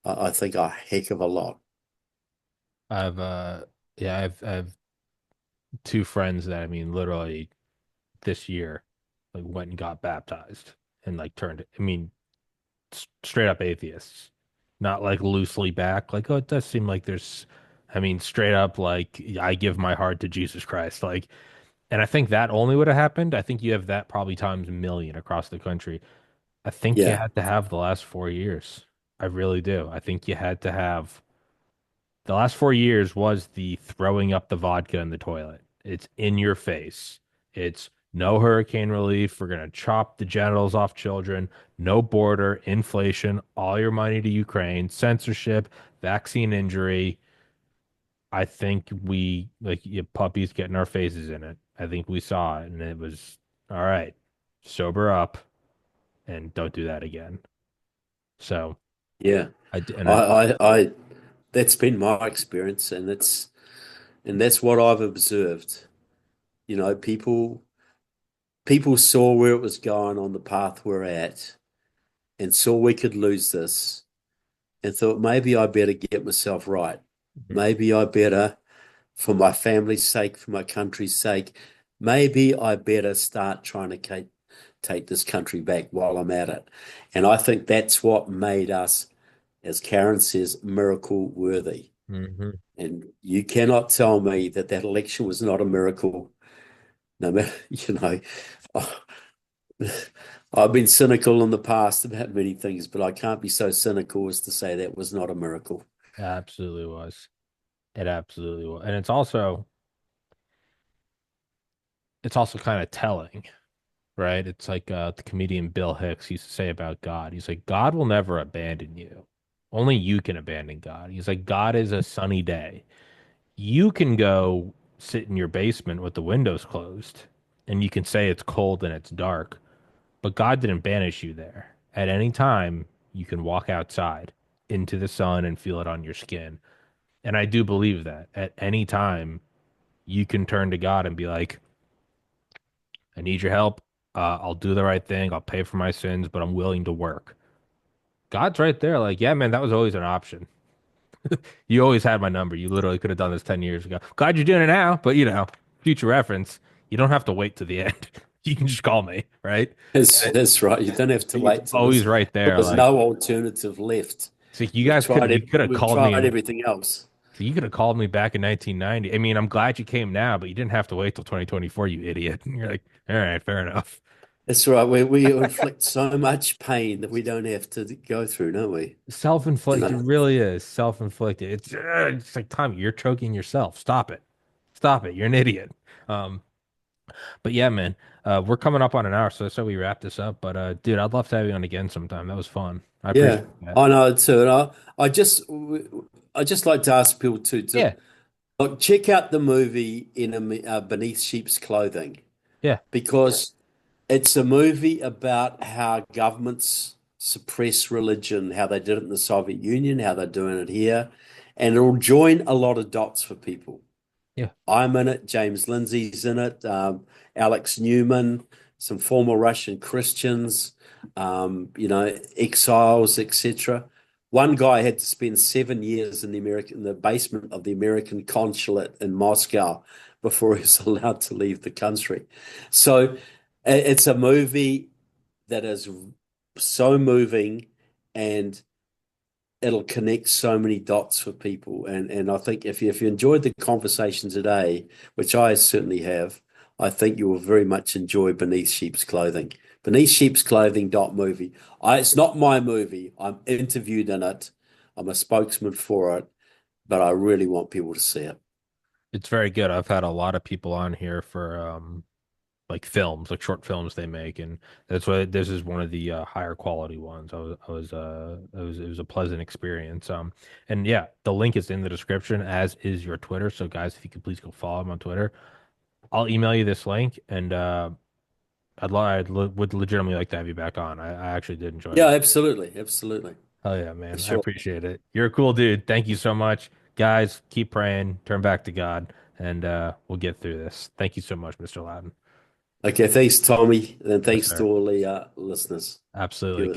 S2: I think a heck of a lot.
S1: I've yeah, I've two friends that I mean literally this year like went and got baptized and like turned I mean straight up atheists, not like loosely back like, oh, it does seem like there's I mean straight up like I give my heart to Jesus Christ, like, and I think that only would have happened. I think you have that probably times a million across the country. I think you
S2: Yeah,
S1: had to have the last 4 years. I really do. I think you had to have the last 4 years was the throwing up the vodka in the toilet. It's in your face. It's no hurricane relief. We're going to chop the genitals off children. No border, inflation, all your money to Ukraine, censorship, vaccine injury. I think we, like, you puppies getting our faces in it. I think we saw it, and it was all right. Sober up and don't do that again. So
S2: yeah.
S1: and
S2: I, I that's been my experience, and that's what I've observed. People saw where it was going on the path we're at, and saw we could lose this, and thought maybe I better get myself right. Maybe I better, for my family's sake, for my country's sake, maybe I better start trying to take this country back while I'm at it. And I think that's what made us, as Karen says, miracle worthy.
S1: Hmm.
S2: And you cannot tell me that that election was not a miracle. No matter, I've been cynical in the past about many things, but I can't be so cynical as to say that was not a miracle.
S1: It absolutely was. It absolutely was. And it's also kind of telling, right? It's like the comedian Bill Hicks used to say about God. He's like, God will never abandon you. Only you can abandon God. He's like, God is a sunny day. You can go sit in your basement with the windows closed and you can say it's cold and it's dark, but God didn't banish you there. At any time, you can walk outside into the sun and feel it on your skin. And I do believe that at any time, you can turn to God and be like, I need your help. I'll do the right thing. I'll pay for my sins, but I'm willing to work. God's right there. Like, yeah, man, that was always an option. You always had my number. You literally could have done this 10 years ago. Glad you're doing it now, but future reference, you don't have to wait to the end. You can just call me, right?
S2: That's right. You don't have to
S1: He's
S2: wait till
S1: always right there.
S2: there's
S1: Like,
S2: no alternative left.
S1: it's like you guys could you could have
S2: We've
S1: called me
S2: tried
S1: in.
S2: everything else.
S1: So you could have called me back in 1990. I mean, I'm glad you came now, but you didn't have to wait till 2024, you idiot. And you're like, all right, fair enough.
S2: That's right. We inflict so much pain that we don't have to go through, don't we? You
S1: Self-inflicted, it
S2: know,
S1: really is self-inflicted. It's like Tommy, you're choking yourself. Stop it. Stop it. You're an idiot. Um, but yeah, man, we're coming up on an hour, so that's how we wrap this up. But dude, I'd love to have you on again sometime. That was fun. I appreciate
S2: yeah,
S1: that.
S2: I know too. And I just like to ask people to
S1: Yeah,
S2: look, check out the movie Beneath Sheep's Clothing
S1: yeah,
S2: because it's a movie about how governments suppress religion, how they did it in the Soviet Union, how they're doing it here, and it'll join a lot of dots for people.
S1: yeah.
S2: I'm in it. James Lindsay's in it. Alex Newman, some former Russian Christians, exiles, etc. One guy had to spend 7 years in the basement of the American consulate in Moscow before he was allowed to leave the country. So it's a movie that is so moving and it'll connect so many dots for people. And I think if you enjoyed the conversation today, which I certainly have, I think you will very much enjoy Beneath Sheep's Clothing. Beneath Sheep's Clothing dot movie. It's not my movie. I'm interviewed in it. I'm a spokesman for it, but I really want people to see it.
S1: It's very good. I've had a lot of people on here for like films, like short films they make, and that's why this is one of the higher quality ones. It was a pleasant experience. And yeah, the link is in the description, as is your Twitter. So guys, if you could please go follow him on Twitter, I'll email you this link, and would legitimately like to have you back on. I actually did enjoy
S2: Yeah,
S1: this.
S2: absolutely. Absolutely.
S1: Hell yeah,
S2: For
S1: man. I
S2: sure.
S1: appreciate it. You're a cool dude. Thank you so much. Guys, keep praying, turn back to God, and we'll get through this. Thank you so much, Mr. Loudon.
S2: Okay, thanks, Tommy, and
S1: Yes,
S2: thanks to
S1: sir.
S2: all the listeners.
S1: Absolutely.
S2: Viewers.